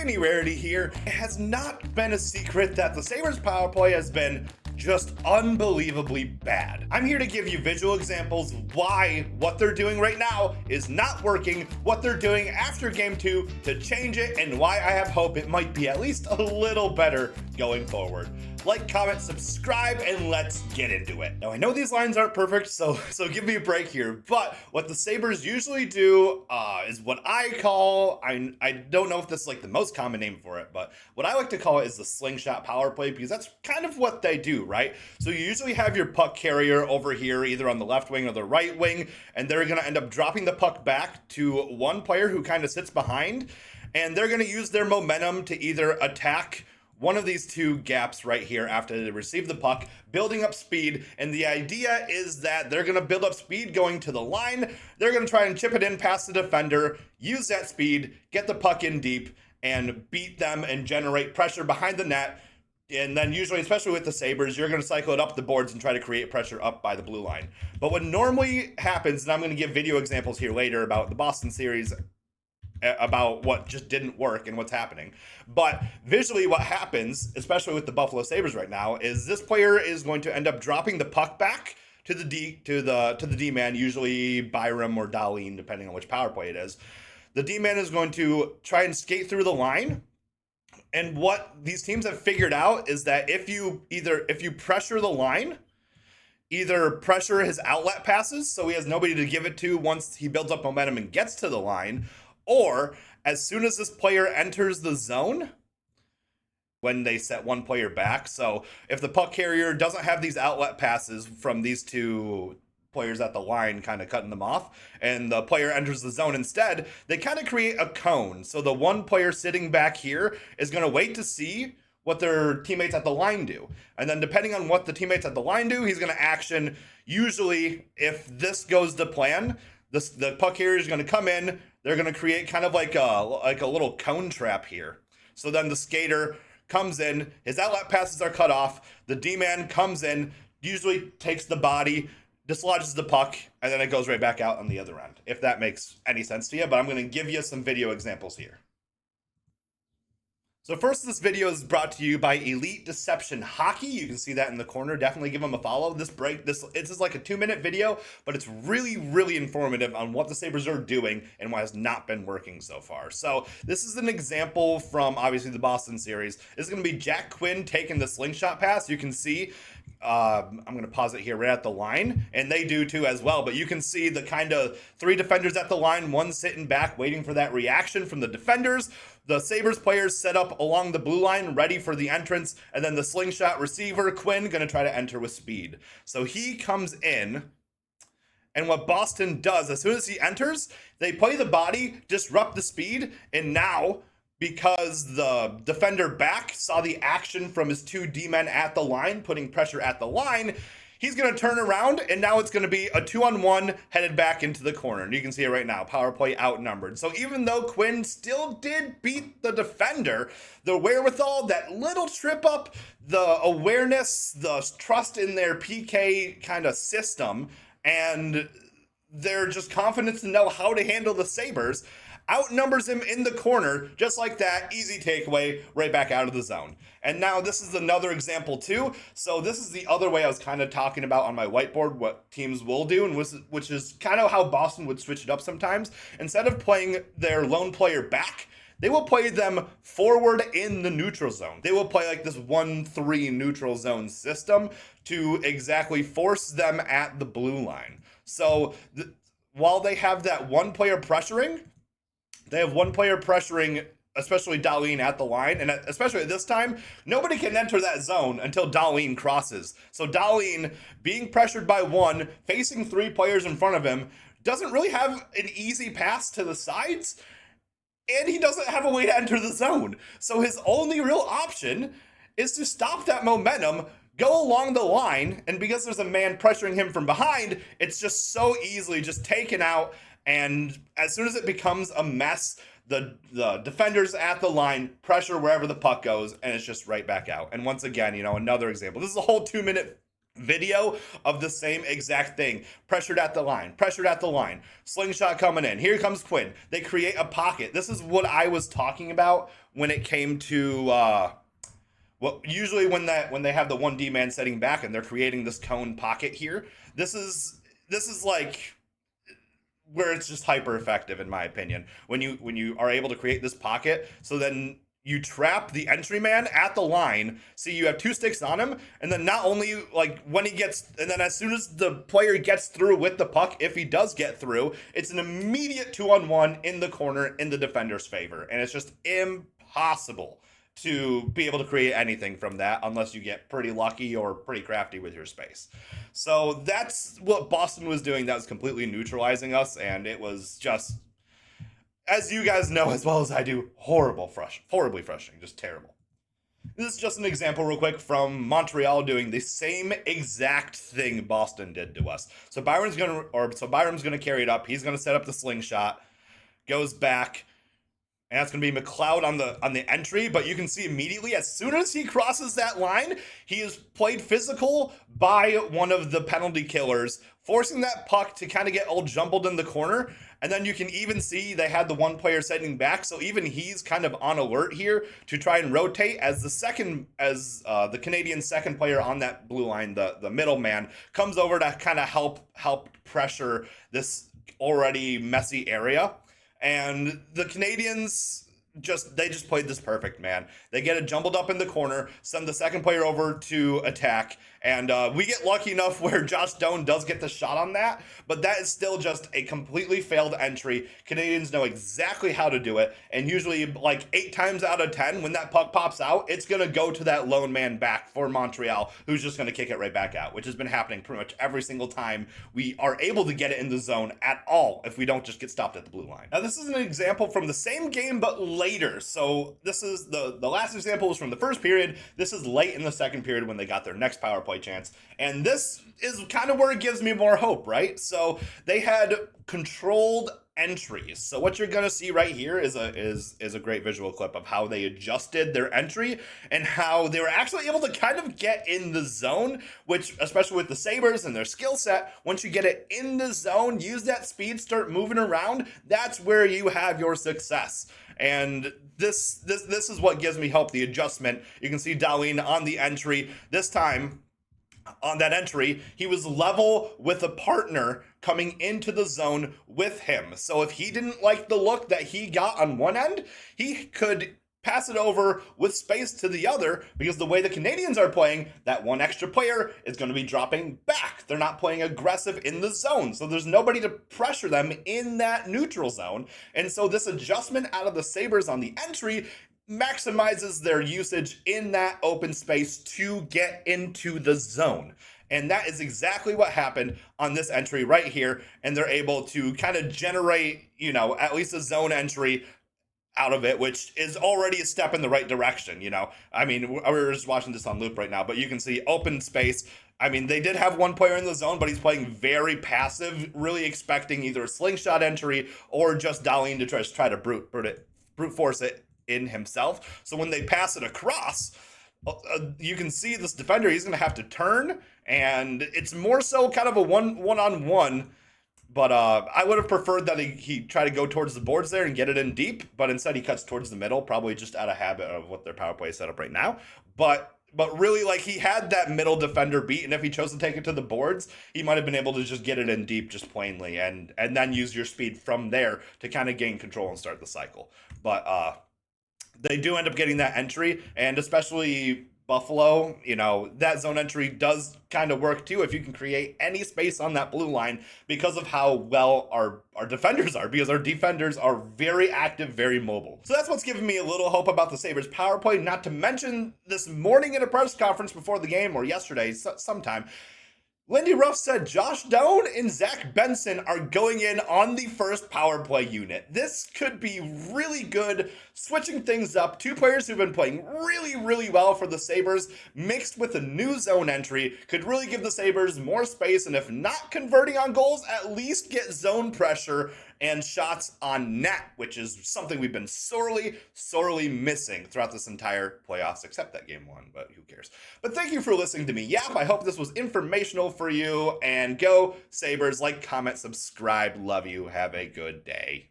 Danny Rarity here. It has not been a secret that the Sabres power play has been just unbelievably bad. I'm here to give you visual examples why what they're doing right now is not working, what they're doing after game 2 to change it, and why I have hope it might be at least a little better going forward. Like, comment, subscribe, and let's get into it. Now, I know these lines aren't perfect, so give me a break here, but what the Sabres usually do is what I call, I don't know if this is like the most common name for it, but what I like to call it is the slingshot power play, because that's kind of what they do, right? So you usually have your puck carrier over here, either on the left wing or the right wing, and they're gonna end up dropping the puck back to one player who kind of sits behind, and they're gonna use their momentum to either attack one of these two gaps right here after they receive the puck, building up speed. And the idea is that they're going to build up speed going to the line. They're going to try and chip it in past the defender, use that speed, get the puck in deep, and beat them and generate pressure behind the net. And then usually, especially with the Sabres, you're going to cycle it up the boards and try to create pressure up by the blue line. But what normally happens, and I'm going to give video examples here later about the Boston series, about what just didn't work and what's happening. But visually what happens, especially with the Buffalo Sabres right now, is this player is going to end up dropping the puck back to the D-man, usually Byram or Dahlin, depending on which power play it is. The D-man is going to try and skate through the line. And what these teams have figured out is that if you pressure the line, either pressure his outlet passes, so he has nobody to give it to once he builds up momentum and gets to the line, or as soon as this player enters the zone, when they set one player back. So if the puck carrier doesn't have these outlet passes from these two players at the line kind of cutting them off, and the player enters the zone instead, they kind of create a cone. So the one player sitting back here is going to wait to see what their teammates at the line do. And then depending on what the teammates at the line do, he's going to action. Usually, if this goes to plan, the puck carrier is going to come in. They're going to create kind of like a little cone trap here. So then the skater comes in, his outlet passes are cut off, the D-man comes in, usually takes the body, dislodges the puck, and then it goes right back out on the other end, if that makes any sense to you. But I'm going to give you some video examples here. So first, this video is brought to you by Elite Deception Hockey. You can see that in the corner. Definitely give them a follow. This is like a 2-minute video, but it's really, really informative on what the Sabres are doing and why it's not been working so far. So this is an example from, obviously, the Boston series. This is going to be Jack Quinn taking the slingshot pass. You can see, I'm going to pause it here right at the line, and they do too as well. But you can see the kind of 3 defenders at the line, one sitting back waiting for that reaction from the defenders. The Sabres players set up along the blue line, ready for the entrance, and then the slingshot receiver, Quinn, going to try to enter with speed. So he comes in, and what Boston does, as soon as he enters, they play the body, disrupt the speed, and now, because the defender back saw the action from his 2 D-men at the line, putting pressure at the line, he's going to turn around, and now it's going to be a 2-on-1 headed back into the corner. And you can see it right now, power play outnumbered. So even though Quinn still did beat the defender, the wherewithal, that little trip up, the awareness, the trust in their PK kind of system, and their just confidence to know how to handle the Sabres, outnumbers him in the corner, just like that, easy takeaway, right back out of the zone. And now this is another example too. So this is the other way I was kind of talking about on my whiteboard, what teams will do, and which is kind of how Boston would switch it up sometimes. Instead of playing their lone player back, they will play them forward in the neutral zone. They will play like this 1-3 neutral zone system to exactly force them at the blue line. So while they have that one player pressuring, they have one player pressuring, especially Dahlin at the line, and especially at this time, nobody can enter that zone until Dahlin crosses. So Dahlin, being pressured by one, facing 3 players in front of him, doesn't really have an easy pass to the sides, and he doesn't have a way to enter the zone. So his only real option is to stop that momentum, go along the line, and because there's a man pressuring him from behind, it's just so easily just taken out. And as soon as it becomes a mess, the defenders at the line pressure wherever the puck goes, and it's just right back out. And once again, another example. This is a whole 2-minute video of the same exact thing. Pressured at the line, pressured at the line, slingshot coming in. Here comes Quinn. They create a pocket. This is what I was talking about when it came to well, usually when they have the 1D man setting back and they're creating this cone pocket here. This is like where it's just hyper effective in my opinion. When you are able to create this pocket, so then you trap the entry man at the line, so you have two sticks on him, and then not only like when he gets, and then as soon as the player gets through with the puck, if he does get through, it's an immediate 2-on-1 in the corner in the defender's favor, and it's just impossible to be able to create anything from that unless you get pretty lucky or pretty crafty with your space. So that's what Boston was doing. That was completely neutralizing us, and it was just, as you guys know as well as I do, horribly frustrating, just terrible. This is just an example real quick from Montreal doing the same exact thing Boston did to us. So Byram's gonna carry it up. He's gonna set up the slingshot, goes back, and that's going to be McLeod on the entry, but you can see immediately as soon as he crosses that line, he is played physical by one of the penalty killers, forcing that puck to kind of get all jumbled in the corner. And then you can even see they had the one player setting back, so even he's kind of on alert here to try and rotate as the Canadian second player on that blue line, the middleman, comes over to kind of help pressure this already messy area. And the Canadiens just played this perfect, man. They get it jumbled up in the corner, send the second player over to attack, and we get lucky enough where Josh Doan does get the shot on that, but that is still just a completely failed entry. Canadians know exactly how to do it, and usually like 8 times out of 10, when that puck pops out, it's going to go to that lone man back for Montreal, who's just going to kick it right back out, which has been happening pretty much every single time we are able to get it in the zone at all if we don't just get stopped at the blue line. Now, this is an example from the same game, but later. So this is the last example was from the first period. This is late in the second period when they got their next power play chance. And this is kind of where it gives me more hope, right? So they had controlled entries. So what you're going to see right here is a great visual clip of how they adjusted their entry and how they were actually able to kind of get in the zone, which, especially with the Sabres and their skill set, once you get it in the zone, use that speed, start moving around, that's where you have your success. And this is what gives me hope, the adjustment. You can see Dahlin on the entry. This time, on that entry, he was level with a partner coming into the zone with him. So if he didn't like the look that he got on one end, he could pass it over with space to the other, because the way the Canadiens are playing, that one extra player is going to be dropping back. They're not playing aggressive in the zone, so there's nobody to pressure them in that neutral zone. And so this adjustment out of the Sabres on the entry maximizes their usage in that open space to get into the zone. And that is exactly what happened on this entry right here. And they're able to kind of generate, at least a zone entry out of it, which is already a step in the right direction. I mean, we're just watching this on loop right now, but you can see open space. I mean, they did have one player in the zone, but he's playing very passive, really expecting either a slingshot entry or just Dahlin to try to brute force it in himself. So when they pass it across, you can see this defender, he's going to have to turn, and it's more so kind of a one-on-one. But I would have preferred that he try to go towards the boards there and get it in deep, but instead he cuts towards the middle, probably just out of habit of what their power play is set up right now. But really, like, he had that middle defender beat, and if he chose to take it to the boards, he might have been able to just get it in deep just plainly, and then use your speed from there to kind of gain control and start the cycle. But they do end up getting that entry, and especially Buffalo, that zone entry does kind of work too if you can create any space on that blue line, because of how well our defenders are, because our defenders are very active, very mobile. So that's what's giving me a little hope about the Sabres power play, not to mention this morning in a press conference before the game, or yesterday sometime, Lindy Ruff said Josh Doan and Zach Benson are going in on the first power play unit. This could be really good, switching things up. Two players who've been playing really, really well for the Sabres, mixed with a new zone entry, could really give the Sabres more space, and if not converting on goals, at least get zone pressure and shots on net, which is something we've been sorely missing throughout this entire playoffs, except that game one, but who cares? But thank you for listening to me yap. I hope this was informational for you, and go Sabres. Like, comment, subscribe. Love you. Have a good day.